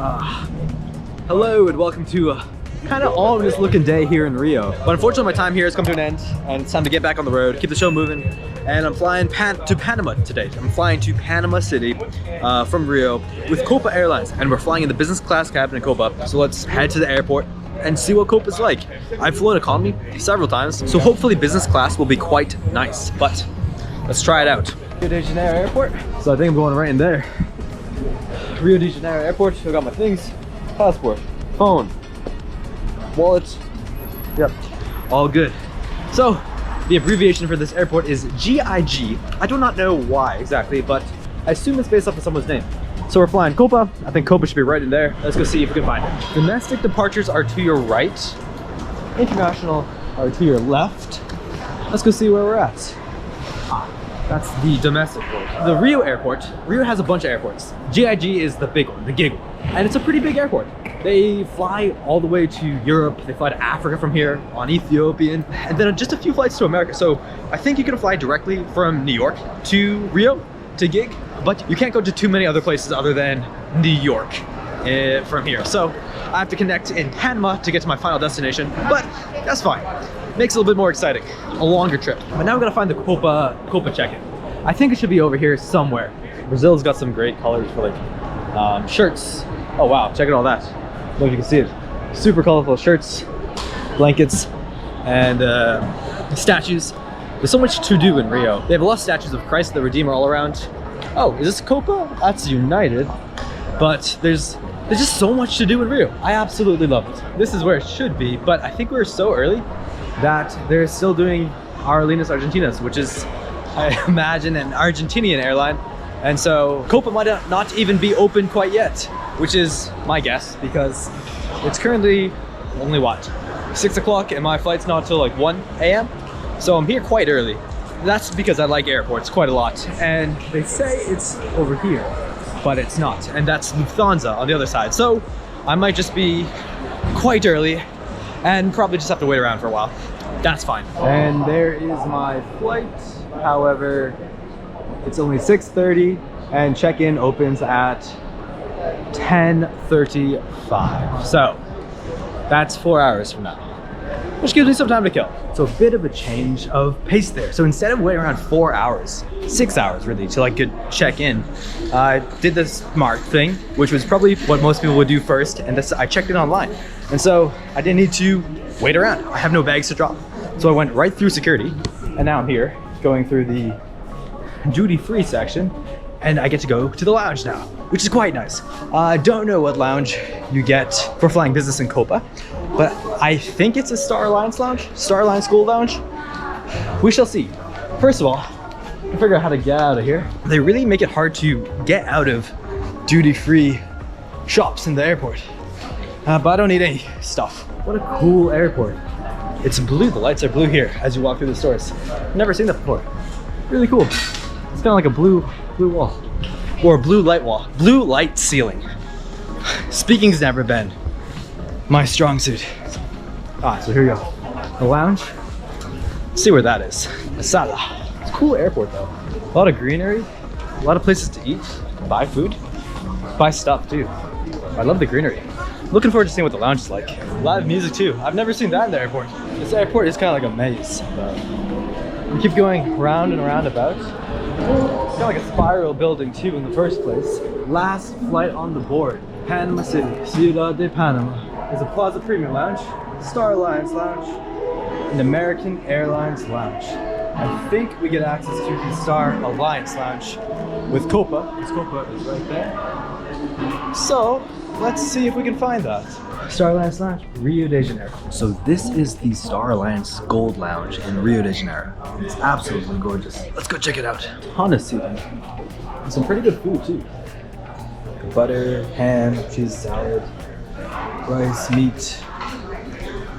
Hello and welcome to a kind of ominous looking day here in Rio. But unfortunately my time here has come to an end and it's time to get back on the road, keep the show moving. And I'm flying to Panama today. I'm flying to Panama City from Rio with Copa Airlines, and we're flying in the business class cabin in Copa. So let's head to the airport and see what Copa's like. I've flown economy several times, so hopefully business class will be quite nice, but let's try it out. Rio De Janeiro airport. So I think I'm going right in there. Rio De Janeiro airport. I got my things, passport, phone, wallet, yep, all good. So the abbreviation for this airport is GIG. I do not know why exactly, but I assume it's based off of someone's name. So we're flying Copa. I think Copa should be right in there. Let's go see if we can find it. Domestic departures are to your right. International are to your left. Let's go see where we're at. That's the domestic one. The Rio airport. Rio has a bunch of airports. GIG is the big one, the gig one. And it's a pretty big airport. They fly all the way to Europe. They fly to Africa from here on Ethiopian. And then just a few flights to America. So I think you can fly directly from New York to Rio to gig. But you can't go to too many other places other than New York from here. So I have to connect in Panama to get to my final destination. But that's fine. Makes it a little bit more exciting, a longer trip. But now we gotta find the Copa check-in. I think it should be over here somewhere. Brazil's got some great colors for like shirts. Oh wow, check out all that. I don't know if you can see it. Super colorful shirts, blankets, and statues. There's so much to do in Rio. They have a lot of statues of Christ the Redeemer all around. Oh, is this Copa? That's United. But there's just so much to do in Rio. I absolutely love it. This is where it should be, but I think we're so early that they're still doing Aerolíneas Argentinas, which is, I imagine, an Argentinian airline. And so Copa might not even be open quite yet, which is my guess, because it's currently only what, 6 o'clock, and my flight's not till like 1 a.m. So I'm here quite early. That's because I like airports quite a lot. And they say it's over here, but it's not. And that's Lufthansa on the other side. So I might just be quite early and probably just have to wait around for a while. That's fine. And there is my flight. However, it's only 6:30 and check-in opens at 10:35. So that's 4 hours from now, which gives me some time to kill. So a bit of a change of pace there. So instead of waiting around 4 hours, 6 hours really, to like check in, I did the smart thing, which was probably what most people would do first, and I checked in online. And so I didn't need to wait around. I have no bags to drop. So I went right through security, and now I'm here going through the duty-free section, and I get to go to the lounge now, which is quite nice. I don't know what lounge you get for flying business in Copa, but I think it's a Star Alliance lounge, Star Alliance Gold lounge. We shall see. First of all, to figure out how to get out of here. They really make it hard to get out of duty-free shops in the airport. But I don't need any stuff. What a cool airport. It's blue, the lights are blue here as you walk through the stores. Never seen that before. Really cool. It's kind of like a blue wall. Or a blue light wall. Blue light ceiling. Speaking's never been my strong suit. So here we go. The lounge. Let's see where that is. The sala. It's a cool airport though. A lot of greenery, a lot of places to eat, buy food, buy stuff too. I love the greenery. Looking forward to seeing what the lounge is like. Live music too. I've never seen that in the airport. This airport is kind of like a maze. We keep going round and round about. It's kind of like a spiral building too in the first place. Last flight on the board. Panama City, Ciudad de Panama. There's a Plaza Premium Lounge, Star Alliance Lounge, and American Airlines Lounge. I think we get access to the Star Alliance Lounge with Copa, because Copa is right there. So let's see if we can find that. Star Alliance Lounge, Rio de Janeiro. So this is the Star Alliance Gold Lounge in Rio de Janeiro. It's absolutely gorgeous. Let's go check it out. Ton of seating. And some pretty good food too. Butter, ham, cheese salad, rice, meat,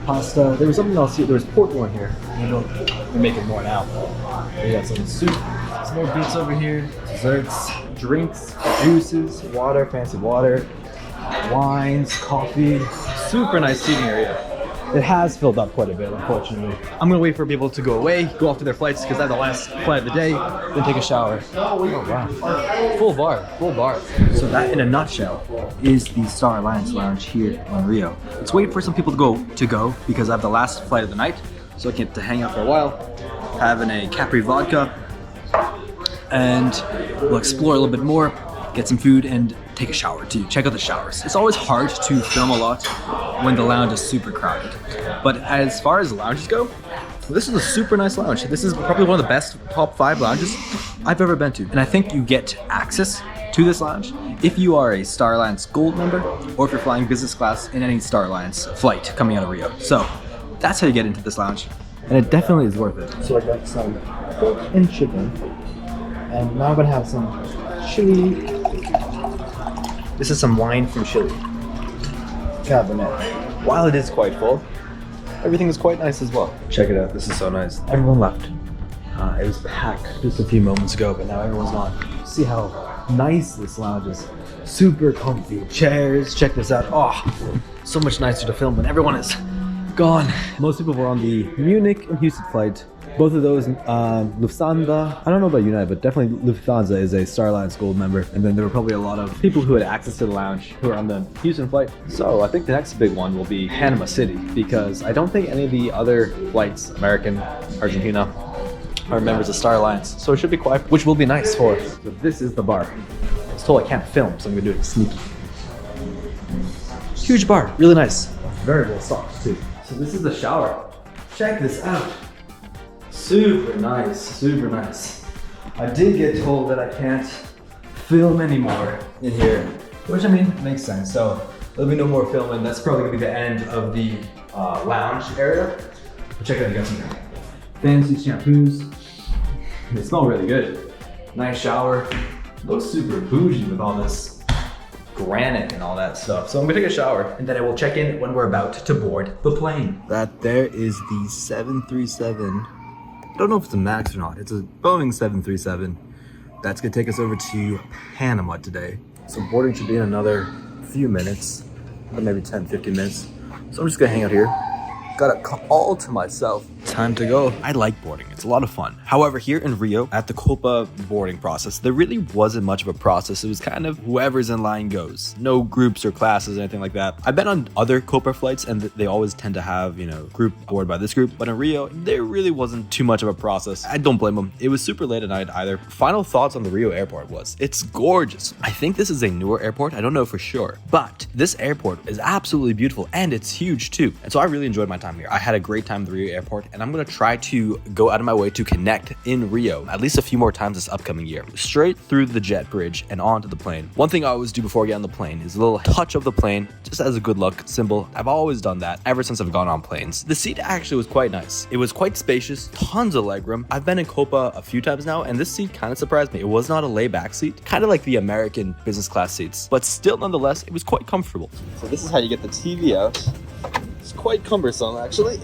pasta. There was something else here. There was pork one here. We're making more now. We got some soup, some more beets over here, desserts, drinks, juices, water, fancy water, wines, coffee. Super nice seating area. It has filled up quite a bit, unfortunately. I'm gonna wait for people to go away, go off to their flights because I have the last flight of the day, then take a shower. Oh wow, full bar, full bar. So that in a nutshell is the Star Alliance Lounge here in Rio. Let's wait for some people to go because I have the last flight of the night, so I get to hang out for a while, having a Capri vodka, and we'll explore a little bit more, get some food, and take a shower too. Check out the showers. It's always hard to film a lot when the lounge is super crowded. But as far as lounges go, this is a super nice lounge. This is probably one of the best top 5 lounges I've ever been to. And I think you get access to this lounge if you are a Star Alliance Gold member or if you're flying business class in any Star Alliance flight coming out of Rio. So that's how you get into this lounge. And it definitely is worth it. So I got some pork and chicken. And now I'm gonna have some chili. This is some wine from Chile. Cabernet. While it is quite full, everything is quite nice as well. Check it out, this is so nice. Everyone left. It was packed just a few moments ago, but now everyone's gone. See how nice this lounge is. Super comfy chairs, check this out. Oh, so much nicer to film when everyone is gone. Most people were on the Munich and Houston flight. Both of those, Lufthansa, I don't know about United, but definitely Lufthansa is a Star Alliance Gold member. And then there were probably a lot of people who had access to the lounge who are on the Houston flight. So I think the next big one will be Panama City, because I don't think any of the other flights, American, Argentina, are members of Star Alliance. So it should be quiet, which will be nice for us. So this is the bar. I was told I can't film, so I'm gonna do it sneaky. Huge bar, really nice. Very well stocked too. So this is the shower. Check this out. Super nice, super nice. I did get told that I can't film anymore in here, which I mean, makes sense. So there'll be no more filming. That's probably gonna be the end of the lounge area. But check it out, you got some fancy shampoos. They smell really good. Nice shower. Looks super bougie with all this granite and all that stuff. So I'm gonna take a shower and then I will check in when we're about to board the plane. That there is the 737. I don't know if it's a MAX or not. It's a Boeing 737. That's gonna take us over to Panama today. So boarding should be in another few minutes, or maybe 10, 15 minutes. So I'm just gonna hang out here. Got it all to myself. Time to go. I like boarding, it's a lot of fun. However, here in Rio, at the Copa boarding process, there really wasn't much of a process. It was kind of whoever's in line goes. No groups or classes or anything like that. I've been on other Copa flights and they always tend to have, you know, group board by this group. But in Rio, there really wasn't too much of a process. I don't blame them. It was super late at night either. Final thoughts on the Rio airport was, it's gorgeous. I think this is a newer airport. I don't know for sure. But this airport is absolutely beautiful and it's huge too. And so I really enjoyed my time here. I had a great time at the Rio airport and I'm gonna try to go out of my way to connect in Rio at least a few more times this upcoming year. Straight through the jet bridge and onto the plane. One thing I always do before I get on the plane is a little touch of the plane, just as a good luck symbol. I've always done that ever since I've gone on planes. The seat actually was quite nice. It was quite spacious, tons of legroom. I've been in Copa a few times now and this seat kind of surprised me. It was not a layback seat, kind of like the American business class seats, but still nonetheless, it was quite comfortable. So this is how you get the TV out. It's quite cumbersome actually.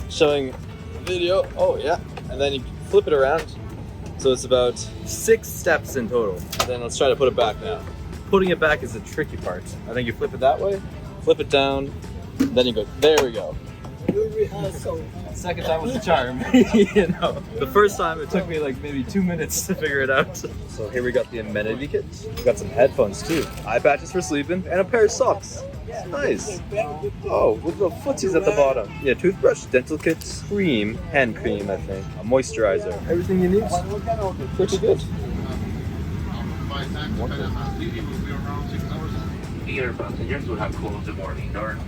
Showing video, oh yeah, and then you flip it around. So it's about 6 steps in total. And then let's try to put it back now. Putting it back is the tricky part. I think you flip it that way, flip it down, then you go, there we go. Second time was the charm. You know, the first time it took me like maybe 2 minutes to figure it out. So here we got the amenity kit. We got some headphones too, eye patches for sleeping, and a pair of socks. Nice. Oh, with the footsies at the bottom. Yeah, toothbrush, dental kits, cream, hand cream, I think, a moisturizer. Everything you need. Pretty good. Dear passengers, we have closed the boarding door.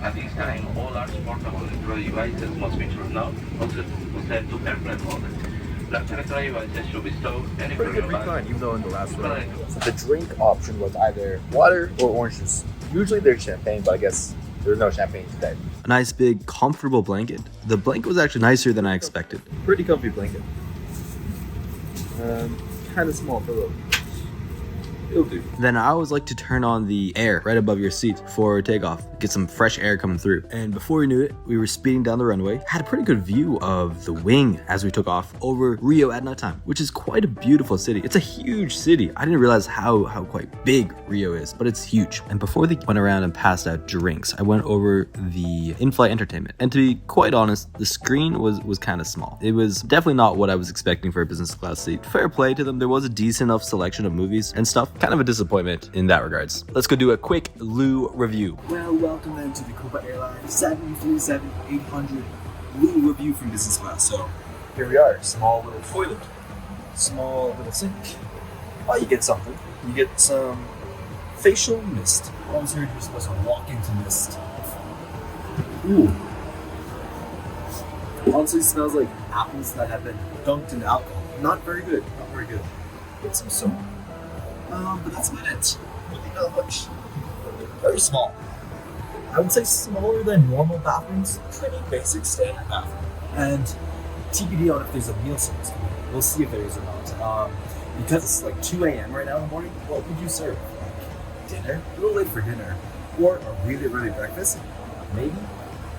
At this time, all large portable electronic devices must be turned off or set to airplane mode. Large electronic devices should be stowed Pretty good recline, even though in the last one. So the drink option was either water or orange juice. Usually there's champagne, but I guess there's no champagne today. A nice big comfortable blanket. The blanket was actually nicer than I expected. Pretty comfy blanket. Kind of small pillow. It'll do. Then I always like to turn on the air right above your seat for takeoff. get some fresh air coming through. And before we knew it, we were speeding down the runway, had a pretty good view of the wing as we took off over Rio at nighttime, which is quite a beautiful city. It's a huge city. I didn't realize how quite big Rio is, but it's huge. And before they went around and passed out drinks, I went over the in-flight entertainment. And to be quite honest, the screen was kind of small. It was definitely not what I was expecting for a business class seat. Fair play to them. There was a decent enough selection of movies and stuff. Kind of a disappointment in that regards. Let's go do a quick Lou review. Well, welcome then to the Copa Airlines 737-800 Lou review from business class. So here we are, small little toilet, small little sink. Oh, you get something. You get some facial mist. I was heard you're supposed to walk into mist. Ooh. Honestly, smells like apples that have been dunked in alcohol. Not very good. Not very good. Get some soap. But that's about it. Really not much. Very small. I would say smaller than normal bathrooms. Pretty basic standard bathroom. And TBD on if there's a meal service coming. We'll see if there is or not. Because it's like 2 a.m. right now in the morning, what would you serve? Like dinner? A little late for dinner. Or a really early breakfast? Maybe?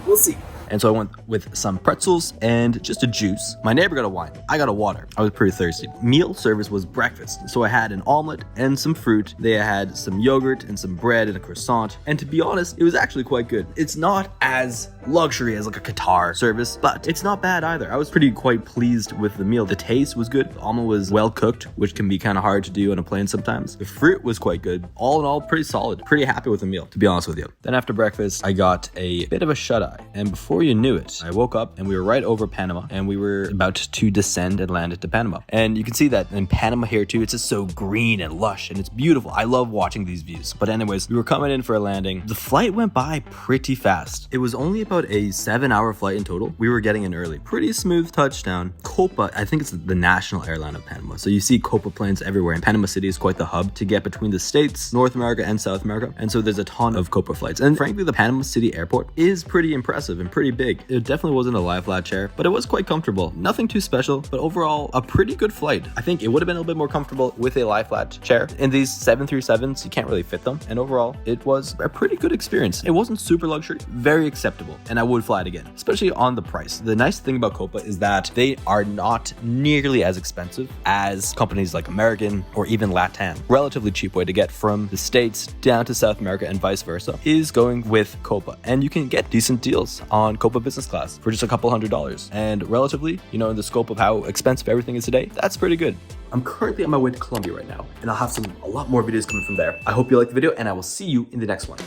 We'll see. And so I went with some pretzels and just a juice. My neighbor got a wine. I got a water. I was pretty thirsty. Meal service was breakfast. So I had an omelet and some fruit. They had some yogurt and some bread and a croissant. And to be honest, it was actually quite good. It's not as luxury as like a Qatar service, but it's not bad either. I was quite pleased with the meal. The taste was good. The omelet was well cooked, which can be kind of hard to do on a plane sometimes. The fruit was quite good. All in all, pretty solid. Pretty happy with the meal, to be honest with you. Then after breakfast, I got a bit of a shut-eye. And before you knew it, I woke up and we were right over Panama and we were about to descend and land into Panama. And you can see that in Panama here too, it's just so green and lush and it's beautiful. I love watching these views. But anyways, we were coming in for a landing. The flight went by pretty fast. It was only about a 7-hour flight in total. We were getting in early. Pretty smooth touchdown. Copa, I think it's the national airline of Panama. So you see Copa planes everywhere. And Panama City is quite the hub to get between the States, North America and South America. And so there's a ton of Copa flights. And frankly, the Panama City airport is pretty impressive and pretty big. It definitely wasn't a lie flat chair, but it was quite comfortable. Nothing too special, but overall a pretty good flight. I think it would have been a little bit more comfortable with a lie flat chair. In these 737s, you can't really fit them. And overall, it was a pretty good experience. It wasn't super luxury, very acceptable. And I would fly it again, especially on the price. The nice thing about Copa is that they are not nearly as expensive as companies like American or even LATAM. Relatively cheap way to get from the States down to South America and vice versa is going with Copa. And you can get decent deals on Copa Business Class for just a couple $100s. And relatively, in the scope of how expensive everything is today, that's pretty good. I'm currently on my way to Colombia right now, and I'll have a lot more videos coming from there. I hope you liked the video, and I will see you in the next one.